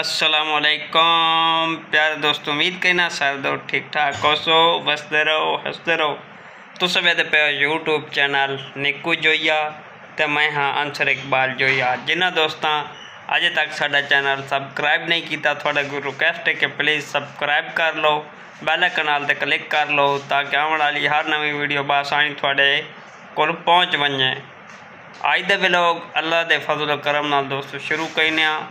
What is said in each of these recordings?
السلام علیکم پیارے دوستو، امید کرنا سارے دو ٹھیک ٹھاک ہوسو، بستے رہو ہستے رہو۔ تو سب پہ یوٹیوب چینل نکو جوئیا تے میں ہاں انصر اقبال جوئیا۔ جنہ دوستاں اجے تک ساڈا چینل سبسکرائب نہیں کیتا، تھوڑا کو ریکویسٹ ہے کہ پلیز سبسکرائب کر لو، بیل آئکن تے کلک کر لو تاکہ آنے والی ہر نوی ویڈیو بآسانی تھوڑے کول پہنچ ونجے۔ آج دے ولاگ اللہ دے فضل و کرم نال دوستو شروع کرنے ہاں۔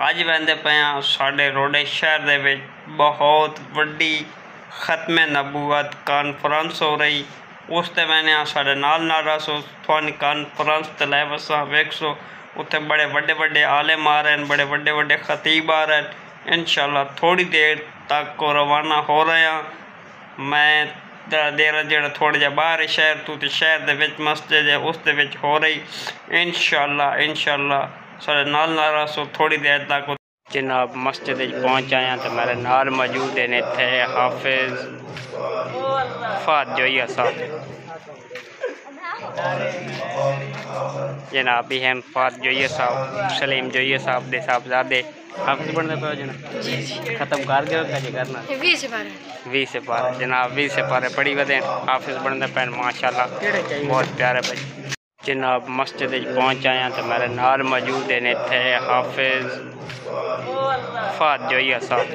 اج ویندے پیاں ساڈے روڑے شہر دے وچ بہت وڈی ختم نبوت کانفرنس ہو رہی، اس تے وینے ساڈے نال رسو تھوانی کانفرنس تے لے وساں ویکسو، اتھے بڑے وڈے عالم آ رہے ہیں، بڑے وڈے خطیب آ رہے ہیں۔ انشاءاللہ تھوڑی دیر تک کو روانہ ہو رہے ہیں۔ میں دیر جڑا تھوڑے جا باہر شہر تو تے شہر دے وچ مسجد ہے اس دے وچ ہو رہی۔ انشاءاللہ سارے نال رسو تھوڑی دیر تک جناب مسجد پہنچ آیا تو میرے نال موجود ہیں تھے حافظ فہد جوئیا صاحب، جناب بھی ہیں فہد جوئیا صاحب، سلیم جوئیا صاحب دے صاحبزادے۔ حافظ بننے پہ ہو جناب ختم کر گئے ہو کیا جی کرنا 20 سے پارے جناب 20 سے پارے پڑھی ودیں حافظ بننے پہ ماشاءاللہ بہت پیارے بھائی۔ جناب مسجد پہنچ آیا تو میرے نال موجود ہیں تھے حافظ فہد جوئیا صاحب،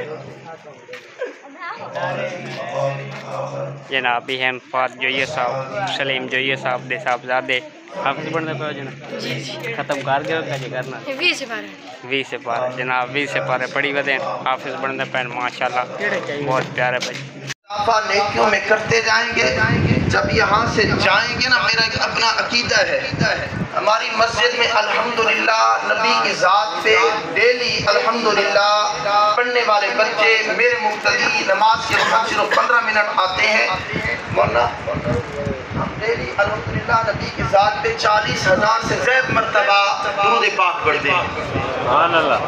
جناب بھی ہیں فہد جوئیا صاحب، سلیم جوئیا صاحب دے صاحبزادے۔ حافظ بننے پہ ہو جناب ختم کر گئے ہو کیا جی کرنا 20 سے پارے جناب 20 سے پارے پڑھی ودیں حافظ بننے پہ ماشاءاللہ بہت پیارے بھائی۔ اضافہ نیکیوں میں کرتے جائیں گے، جب یہاں سے جائیں گے نا، میرا ایک اپنا عقیدہ ہے، ہماری مسجد میں الحمدللہ نبی کی ذات پہ ڈیلی الحمدللہ پڑھنے والے بچے میرے مقتدی نماز کے وقت صرف 15 منٹ آتے ہیں مولانا، ہم ڈیلی الحمدللہ نبی کی ذات پہ 40,000 سے زیادہ مرتبہ درود پاک پڑھتے ہیں۔ سبحان اللہ۔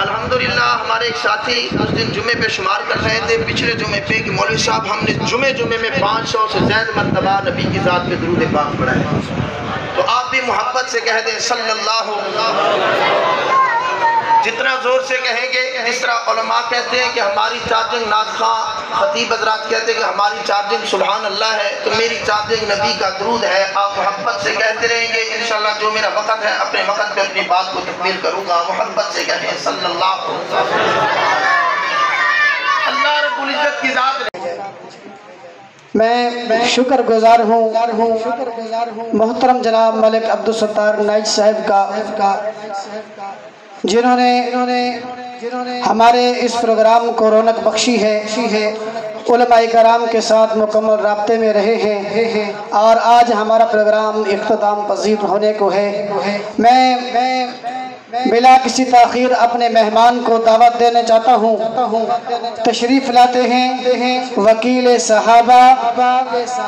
الحمدللہ ہمارے ایک ساتھی اس دن جمعے پہ شمار کر رہے تھے پچھلے جمعے پہ کہ مولوی صاحب ہم نے جمعے میں 500 سے زیادہ مرتبہ نبی کی ذات پہ درود پاک پڑھا ہے، تو آپ بھی محبت سے کہہ دیں صلی اللہ جتنا زور سے کہیں گے، جس طرح علماء کہتے ہیں کہ ہماری چارجنگ نعت خواں خطیب حضرات کہتے ہیں کہ ہماری چارجنگ سبحان اللہ ہے، تو میری چارجنگ نبی کا درود ہے۔ آپ محبت سے کہتے رہیں گے، انشاءاللہ جو میرا وقت ہے اپنے وقت پہ اپنی بات کو تکمیل کروں گا۔ محبت سے کہیں صلی اللہ اللہ رب العزت کی ذات رہے۔ میں شکر گزار ہوں محترم جناب ملک عبدالستار نائچ صاحب کا، جنہوں نے ہمارے اس پروگرام کو رونق بخشی ہے، علماء کرام کے ساتھ مکمل رابطے میں رہے ہیں اور آج ہمارا پروگرام اختتام پذیر ہونے کو ہے۔ میں بلا کسی تاخیر اپنے مہمان کو دعوت دینا چاہتا ہوں، تشریف لاتے ہیں وکیل صحابہ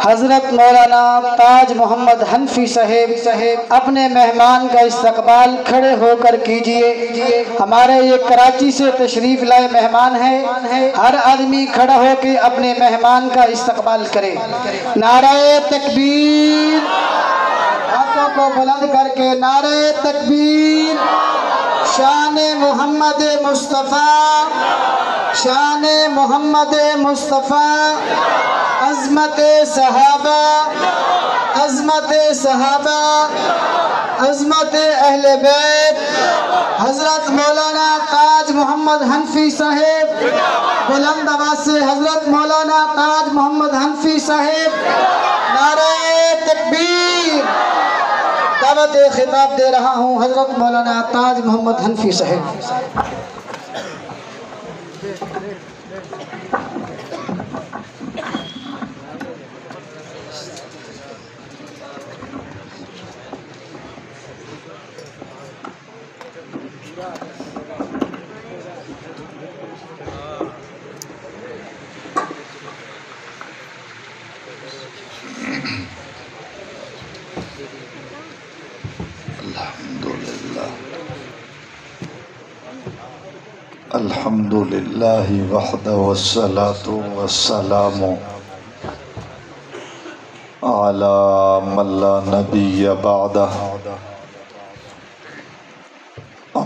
حضرت مولانا تاج محمد حنفی صاحب، اپنے مہمان کا استقبال کھڑے ہو کر کیجئے۔ ہمارے یہ کراچی سے تشریف لائے مہمان ہیں، ہر آدمی کھڑا ہو کے اپنے مہمان کا استقبال کرے۔ نعرہ تکبیر، ہاتھوں کو بلند کر کے نعرہ تکبیر۔ شان محمد مصطفیٰ، شان محمد مصطفیٰ، عظمت صحابہ، عظمت صحابہ، عظمت اہل بیت، حضرت مولانا تاج محمد حنفی صاحب، بلند آواز سے حضرت مولانا تاج محمد حنفی صاحب، نعرہ تکبیر۔ دعوت خطاب دے رہا ہوں حضرت مولانا تاج محمد حنفی صاحب۔ الحمدللہ وحدہ والصلاة والسلام علی من لا نبی بعدہ،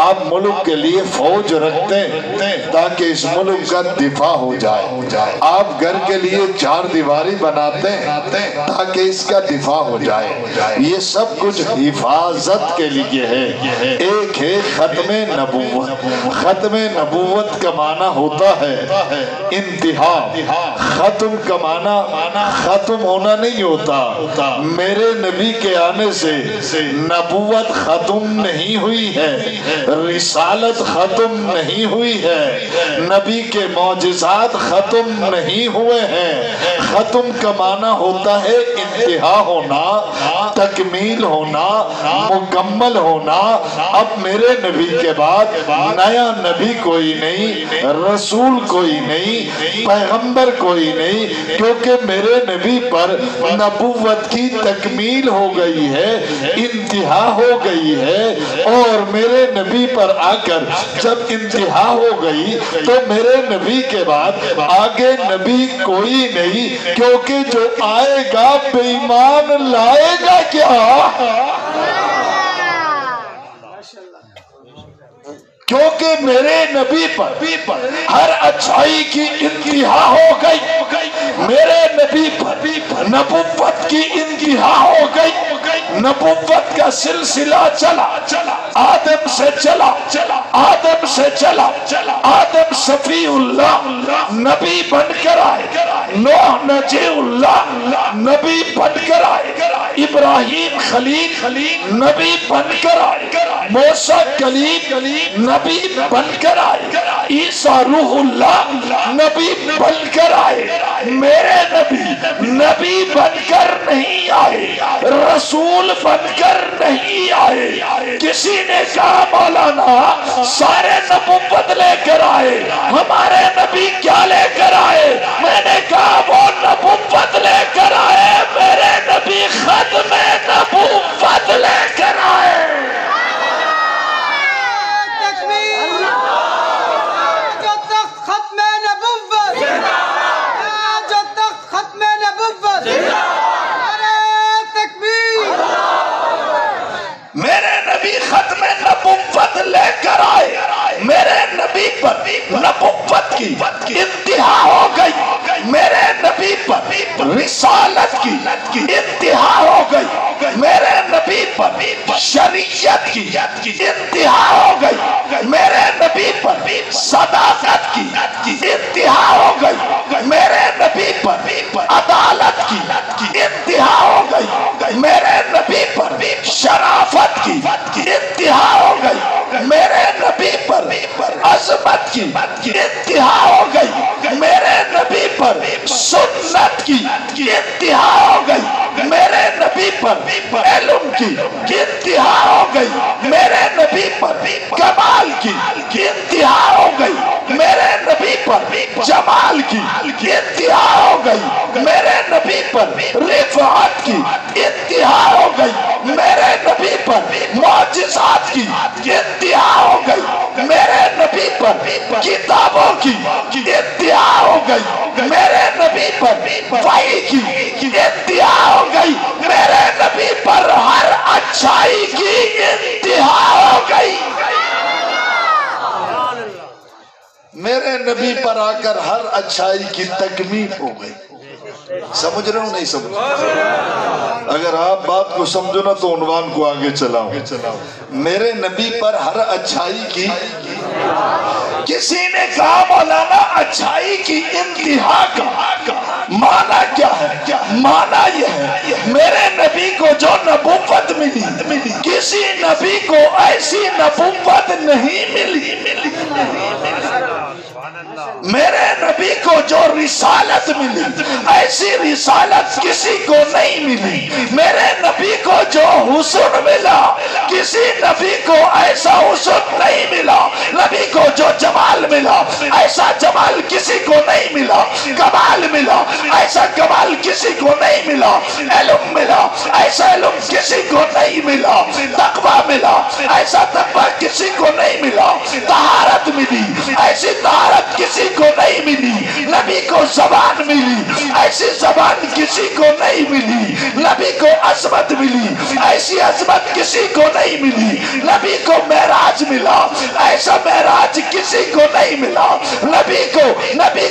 آپ ملک کے لیے فوج رکھتے ہیں تاکہ اس ملک کا دفاع ہو جائے، آپ گھر کے لیے چار دیواری بناتے ہیں تاکہ اس کا دفاع ہو جائے، یہ سب کچھ حفاظت کے لیے ہے۔ ایک ہے ختم نبوت۔ ختم نبوت کا معنی ہوتا ہے انتہا، ختم کا معنی ختم ہونا نہیں ہوتا۔ میرے نبی کے آنے سے نبوت ختم نہیں ہوئی ہے، رسالت ختم نہیں ہوئی ہے، نبی کے معجزات ختم نہیں ہوئے ہیں۔ ختم کا معنی ہوتا ہے انتہا ہونا، تکمیل ہونا، مکمل ہونا۔ اب میرے نبی کے بعد نیا نبی کوئی نہیں، رسول کوئی نہیں، پیغمبر کوئی نہیں، کیونکہ میرے نبی پر نبوت کی تکمیل ہو گئی ہے، انتہا ہو گئی ہے۔ اور میرے نبی پر آ کر جب انتہا ہو گئی تو میرے نبی کے بعد آگے نبی کوئی نہیں، کیونکہ جو آئے گا بے ایمان لائے گا کیا؟ کیونکہ میرے نبی پر ہر اچھائی کی انتہا ہو گئی، میرے نبی پر نبوت کی انتہا ہو گئی، نبوت کا سلسلہ چلا، آدم سے چلا، آدم سے چلا، آدم صفی اللہ نبی بن کر آئے، نوح نجی اللہ نبی بن کر آئے، ابراہیم خلیل نبی بن کر آئے، موسیٰ کلیم نبی بن کر آئے، عیسیٰ روح اللہ نبی بن کر آئے۔ میرے نبی بن کر نہیں آئے، رسول بن کر نہیں آئے۔ کسی نے کہا مولانا سارے نبوت لے کر آئے، ہمارے نبی کیا لے کر آئے؟ میں نے کہا وہ نبوت لے کر آئے، میرے نبی ختم نبوت لے کر آئے۔ میرے نبی ختم نبوت لے کر آئے، میرے نبی پر نبوت کی انتہا ہو گئی، میرے نبی پر رسالت کی انتہا ہو گئی، میرے نبی پر شریعت کی انتہا ہو گئی، میرے نبی پر صداقت کی انتہا ہو گئی، میرے نبی پر عدالت کی انتہا ہو گئی، میرے نبی پر شرافت کی انتہا ہو گئی، میرے نبی پر عظمت کی انتہا ہو گئی، میرے نبی پر سنت کی انتہا ہو گئی، میرے نبی پر علم کی انتہا ہو گئی، میرے نبی پر کمال کی انتہا ہو گئی، میرے نبی پر جمال کی انتہا ہو گئی، میرے نبی پر رفعت کی انتہا ہو گئی، میرے نبی پر معجزات کی انتہا ہو گئی، میرے نبی پر کتابوں کی انتہا ہو گئی، میرے نبی پر وحی کی انتہا ہو گئی، میرے نبی پر ہر اچھائی کی انتہا ہو گئی۔ میرے نبی پر آ کر ہر اچھائی کی تکمیل ہو گئی۔ سمجھ رہے ہو نہیں سمجھ؟ اگر آپ بات کو سمجھو نا تو عنوان کو آگے چلاؤ۔ میرے نبی پر ہر اچھائی کی، کسی نے کہا مولانا اچھائی کی انتہا کا معنی کیا ہے؟ معنی یہ ہے میرے نبی کو جو نبوت ملی، کسی نبی کو ایسی نبوت نہیں ملی، میرے نبی کو جو رسالت ملی ایسی رسالت کسی کو نہیں ملی، میرے نبی کو جو حسن ملا کسی نبی کو ایسا حسن نہیں ملا، نبی کو جو جمال ملا ایسا جمال کسی کو نہیں ملا، کمال ملا ایسا کمال کسی کو نہیں ملا، علم ملا ایسا علم کسی کو نہیں ملا، تقوی ملا ایسا تقوی کسی کو نہیں ملا، طہارت ملی ایسی طہارت طاقت کسی کو نہیں ملی، نبی کو زبان ملی، ایسی زبان کسی کو نہیں ملی، نبی کو عظمت ملی، ایسی عظمت کسی کو نہیں ملی، نبی کو معراج ملا، ایسا معراج کسی کو نہیں ملا، نبی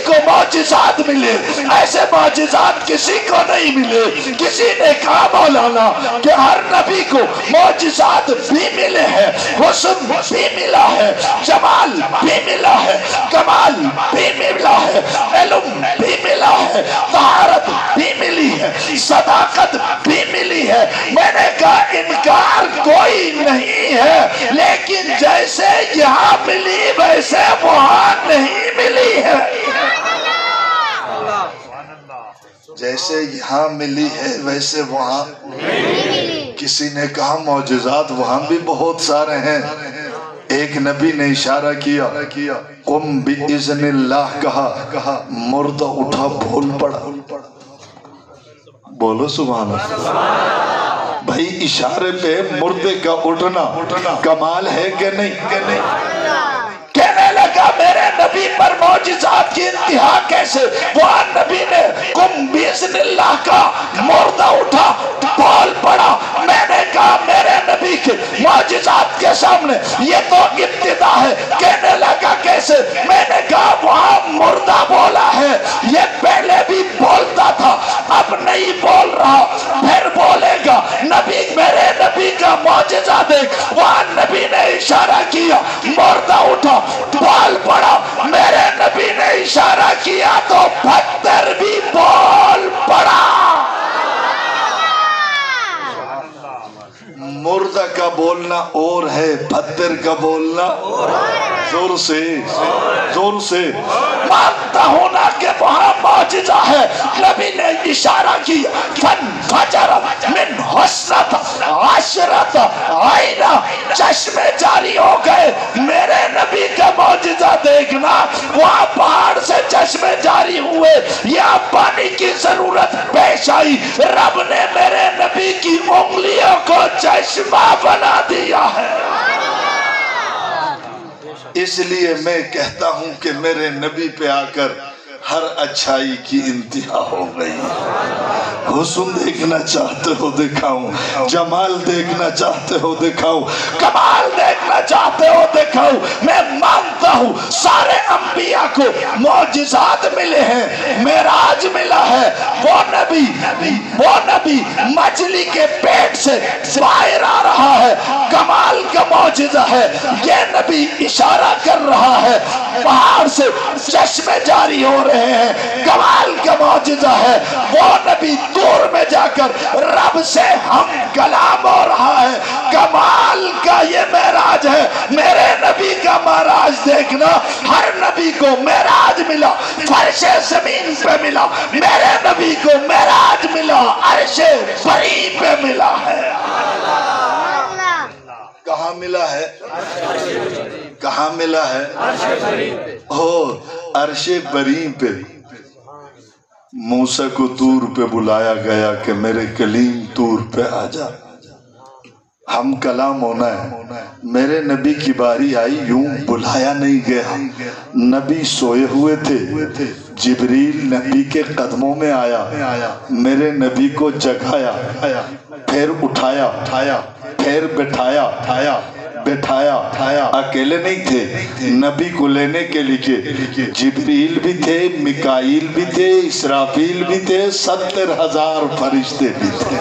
کو معجزات ملے، ایسے معجزات کسی کو نہیں ملے۔ کسی نے کہا مولانا کہ ہر نبی کو معجزات بھی ملے ہیں، حسن بھی ملا ہے، جمال بھی ملا ہے، کمال بھی ملا ہے، علم بھی ملا ہے، طہارت بھی ملی ہے، صداقت بھی ملی ہے۔ میں نے کہا انکار کوئی نہیں ہے، لیکن جیسے یہاں ملی ویسے وہاں نہیں ملی ہے۔ جیسے یہاں ملی ہے ویسے وہاں کسی نے کہا معجزات وہاں بھی بہت سارے ہیں۔ ایک نبی نے اشارہ کیا، قم بِإِذْنِ اللہ کہا، مردہ اٹھا بھول پڑا۔ بولو سبحان اللہ۔ بھائی اشارے پہ مردے کا اٹھنا کمال ہے کہ نہیں؟ کہنے لگا میرے نبی پر معجزات کی انتہا کیسے؟ وہ نبی نے قم بِإِذْنِ اللہ کا، مردہ اٹھا بھول پڑا۔ میں نے کہا میرے نبی کے معجزات کے سامنے یہ تو ابتدا ہے۔ کہنے لگا کیسے؟ میں نے کہا وہاں مردہ بولا ہے، یہ پہلے بھی بولتا تھا، اب نہیں بول رہا، پھر بولے گا۔ نبی میرے نبی کا معجزہ دیکھ، وہاں نبی نے اشارہ کیا، مردہ اٹھا بول پڑا۔ میرے نبی نے اشارہ کیا تو پتھر بھی بول پڑا۔ مردہ کا بولنا اور ہے، پتھر کا بولنا زور سے مانتا ہوں نا کہ وہاں معجزہ ہے۔ نبی نے اشارہ کیا، فَانْفَجَرَتْ مِنْ حُسْنَتْ عَشْرَةَ عَيْنًا، چشمے جاری ہو گئے۔ میرے نبی کا معجزہ دیکھنا، وہاں پہاڑ سے چشمے جاری ہوئے، یا پانی کی ضرورت پیش آئی، رب نے میرے نبی کی انگلیوں کو چشمہ بنا دیا ہے۔ اس لیے میں کہتا ہوں کہ میرے نبی پہ آ کر ہر اچھائی کی انتہا ہو گئی۔ حسن دیکھنا چاہتے ہو دکھاؤں، جمال دیکھنا چاہتے ہو دکھاؤں، کمال دیکھنا چاہتے ہو دکھاؤں۔ میں مانتا ہوں سارے انبیاء کو معجزات ملے ہیں، معراج ملا ہے۔ وہ نبی مچھلی کے پیٹ سے باہر آ رہا ہے، کمال کا معجزہ ہے۔ یہ نبی اشارہ کر رہا ہے، پہاڑ سے چشمے جاری ہو رہے ہیں، کمال کا معجزہ ہے۔ وہ نبی دور میں جا کر رب سے ہم کلام ہو رہا ہے، کمال کا یہ معراج ہے۔ میرے نبی کا معراج دیکھنا، ہر نبی کو معراج ملا، فرش زمین پہ ملا، میرے نبی کو معراج ملا، عرش بری پہ ملا ہے۔ کہاں ملا ہے؟ کہاں ملا ہے؟ عرش بری پہ۔ موسیٰ کو طور پہ بلایا گیا کہ میرے کلیم طور پہ آ جا، ہم کلام ہونا ہے۔ میرے نبی کی باری آئی، یوں بلایا نہیں گیا، نبی سوئے ہوئے تھے، جبریل نبی کے قدموں میں آیا، میرے نبی کو جگایا، پھر اٹھایا، پھر بٹھایا، اکیلے نہیں تھے، نبی کو لینے کے لیے جبریل بھی تھے، میکائیل بھی تھے، اسرافیل بھی تھے، 70,000 فرشتے بھی تھے۔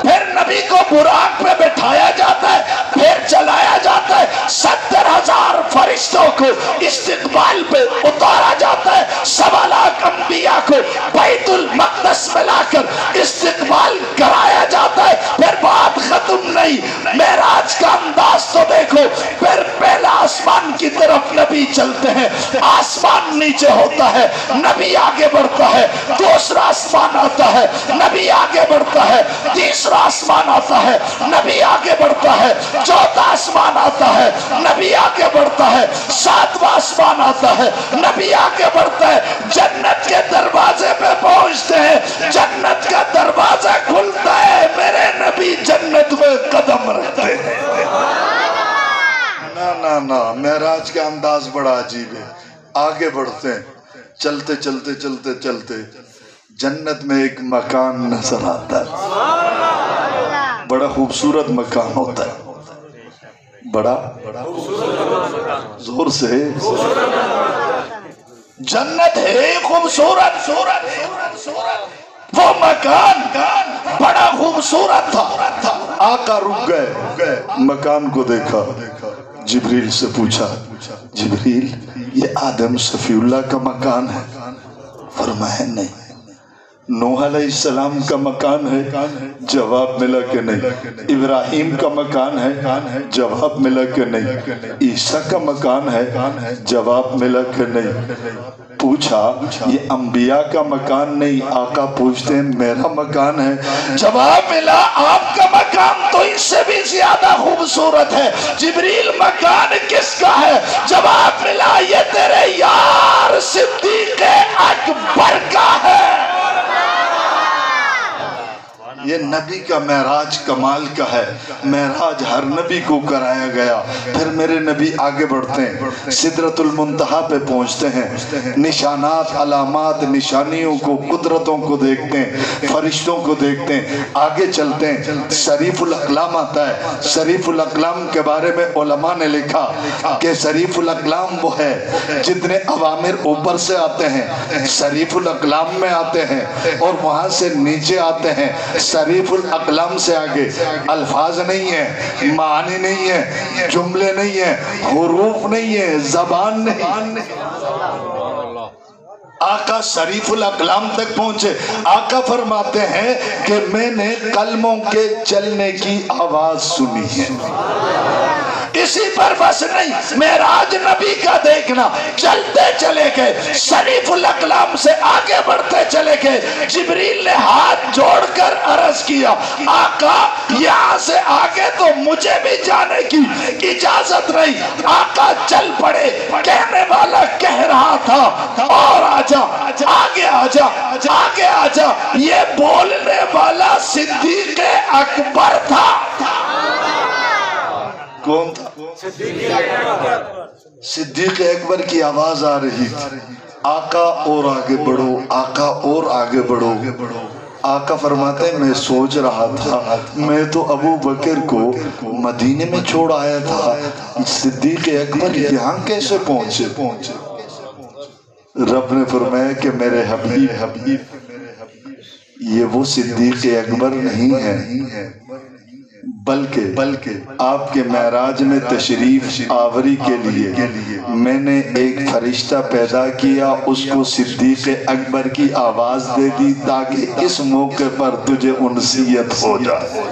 پھر نبی کو براق پہ بٹھایا جاتا ہے، پھر چلایا جاتا ہے، 70,000 فرشتوں کو استقبال پہ اتارا جاتا ہے، 1.25 لاکھ انبیاء کو بیت المقدس میں لا کر استقبال کرایا جاتا ہے۔ پھر بات ختم نہیں، معراج کا انداز تو دیکھو۔ پھر پہلا آسمان کی طرف نبی چلتے ہیں، آسمان نیچے ہوتا ہے، نبی آگے بڑھتا ہے، دوسرا آسمان آتا ہے، نبی آگے بڑھتا ہے، تیسرا آسمان آتا ہے، نبی آگے بڑھتا ہے، چوتھا آسمان آتا ہے، نبی آگے بڑھتا ہے، 7واں آسمان آتا ہے، نبی آگے بڑھتا ہے، جنت کے دروازے پہ پہنچتے ہیں، جنت کا دروازہ کھلتا ہے، میرے نبی جنت میں قدم رکھتے ہیں۔ نا معراج کا انداز بڑا عجیب ہے۔ آگے بڑھتے ہیں، چلتے چلتے چلتے چلتے جنت میں ایک مکان نظر آتا ہے، بڑا خوبصورت مکان ہوتا ہے، بڑا زور سے جنت ہے خوبصورت، وہ مکان بڑا خوبصورت تھا۔ آقا رک گئے، مکان کو دیکھا، جبریل سے پوچھا، جبریل یہ آدم صفی اللہ کا مکان ہے؟ فرمایا نہیں۔ نوح علیہ السلام کا مکان ہے؟ جواب ملا کہ نہیں۔ ابراہیم کا مکان ہے؟ جواب ملا کہ نہیں۔ عیسیٰ کا مکان ہے؟ جواب ملا کہ نہیں۔ پوچھا یہ انبیاء کا مکان نہیں؟ آقا پوچھتے ہیں میرا مکان ہے؟ جواب ملا آپ کا مکان تو اس سے بھی زیادہ خوبصورت ہے۔ جبریل مکان کس کا ہے؟ جواب ملا یہ تیرے یار صدیق اکبر کا ہے۔ یہ نبی کا معراج کمال کا ہے، معراج ہر نبی کو کرایا گیا۔ پھر میرے نبی آگے بڑھتے ہیں، سدرۃ المنتہا پہ پہنچتے ہیں، نشانات، علامات، نشانیوں کو، قدرتوں کو دیکھتے ہیں، فرشتوں کو دیکھتے ہیں، آگے چلتے ہیں۔ شریف الاقلام آتا ہے، شریف الاقلام کے بارے میں علماء نے لکھا کہ شریف الاقلام وہ ہے جتنے اوامر اوپر سے آتے ہیں شریف الاقلام میں آتے ہیں، اور وہاں سے نیچے آتے ہیں۔ شریف الاقلام سے آگے الفاظ نہیں ہیں، معنی نہیں ہیں، جملے نہیں ہیں، حروف نہیں ہیں، زبان نہیں۔ آقا شریف الاقلام تک پہنچے، آقا فرماتے ہیں کہ میں نے قلموں کے چلنے کی آواز سنی ہے۔ اسی پر بس نہیں، معراج نبی کا دیکھنا، چلتے چلے گئے، شریف الاقلام سے آگے بڑھتے چلے گئے۔ جبریل نے ہاتھ جوڑ کر عرض کیا آقا یہاں سے آگے تو مجھے بھی جانے کی اجازت نہیں۔ آقا چل پڑے، کہنے والا کہہ رہا تھا اور آجا، آگے آجا، آگے آجا، یہ بولنے والا صدیق اکبر تھا۔ کون تھا؟ صدیق اکبر کی آواز آ رہی تھی، آقا اور آگے بڑھو، آقا اور آگے بڑھو۔ آقا فرماتے ہیں میں سوچ رہا تھا میں تو ابو بکر کو مدینے میں چھوڑ آیا تھا، صدیق اکبر یہاں کیسے پہنچے؟ رب نے فرمایا کہ میرے حبیب یہ وہ صدیق اکبر نہیں ہے، بلکہ آپ کے معراج میں تشریف آوری کے لیے میں نے ایک فرشتہ پیدا کیا، اس کو صدیق اکبر کی آواز دے دی تاکہ اس موقع پر تجھے انسیت ہو جائے۔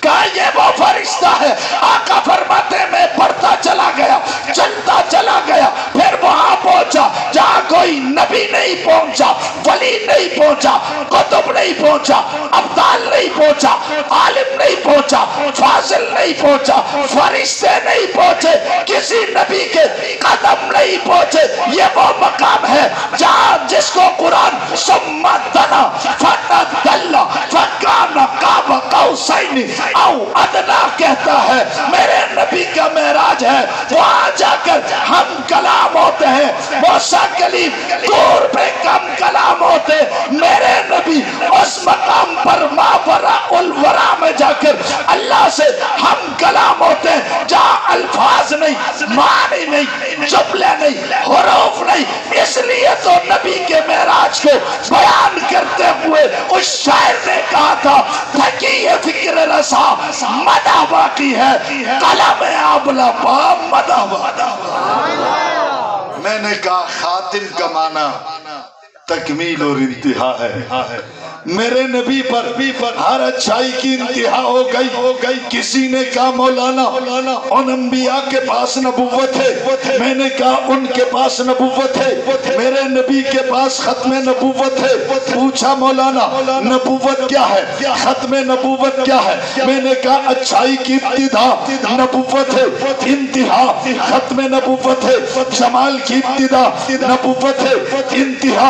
کہا یہ وہ فرشتہ ہے۔ آقا فرماتے میں پڑھتا چلا گیا، چلتا چلا گیا، پھر وہاں پہنچا جہاں کوئی نبی نہیں پہنچا، ولی نہیں پہنچا، قطب نہیں پہنچا، ابدال نہیں پہنچا، عالم نہیں پہنچا، فاضل نہیں پہنچا، فرشتے نہیں پہنچے، کسی نبی کے قدم نہیں پہنچے۔ یہ وہ مقام ہے جہاں جس کو قرآن ثم دنا فتدلی فکان قاب قوسین او ادنا کہتا ہے۔ میرے نبی کا معراج ہے، وہاں جا کر ہم کلام ہوتے ہیں، موسیٰ کلیم طور پہ کم کلام ہوتے، میرے نبی اس مقام پر ماورا الورا میں جا کر اللہ سے ہم کلام ہوتے ہیں جہاں الفاظ نہیں، معنی نہیں، جملے نہیں، حروف نہیں۔ اس لیے تو نبی کے معراج کو بیان کرتے ہوئے اس شاعر نے کہا تھا تھکی ہے فکر رسا مدہ باقی ہے، قلم ابلا پا مدہ باقی۔ میں نے کہا خاتم کا معنی تکمیل اور انتہا ہے۔ میرے نبی پر ہر اچھائی کی انتہا ہو گئی۔ کسی نے کہا مولانا ان انبیاء کے پاس نبوت ہے، میں نے کہا ان کے پاس نبوت ہے، میرے نبی کے پاس ختم نبوت ہے۔ پوچھا مولانا نبوت کیا ہے، ختم نبوت کیا ہے؟ میں نے کہا اچھائی کی ابتدا نبوت ہے، انتہا ختم نبوت ہے، جمال کی ابتدا نبوت ہے، انتہا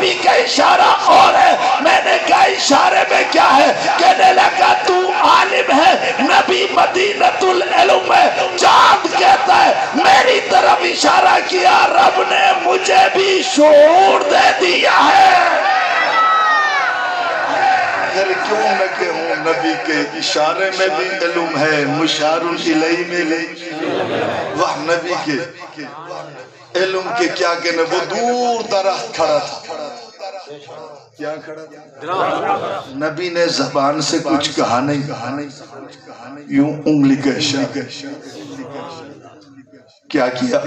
نبی کا اشارہ اور ہے. میں نے کہا اشارے میں کیا ہے؟ کہنے لگا تو عالم ہے، نبی مدینۃ العلم ہے. چاند کہتا ہے میری طرف اشارہ کیا، رب نے مجھے بھی شعور دے دیا ہے. پھر کیوں نہ کہوں نبی کے اشارے میں بھی علم ہے، مشار الیہ میں بھی. وہ نبی کے علم کے کیا کہنے، وہ دور درخت کھڑا تھا. کیا کھڑا تھا؟ نبی نے زبان سے کچھ کہا نہیں، یوں انگلی کا اشارہ. کیا کیا؟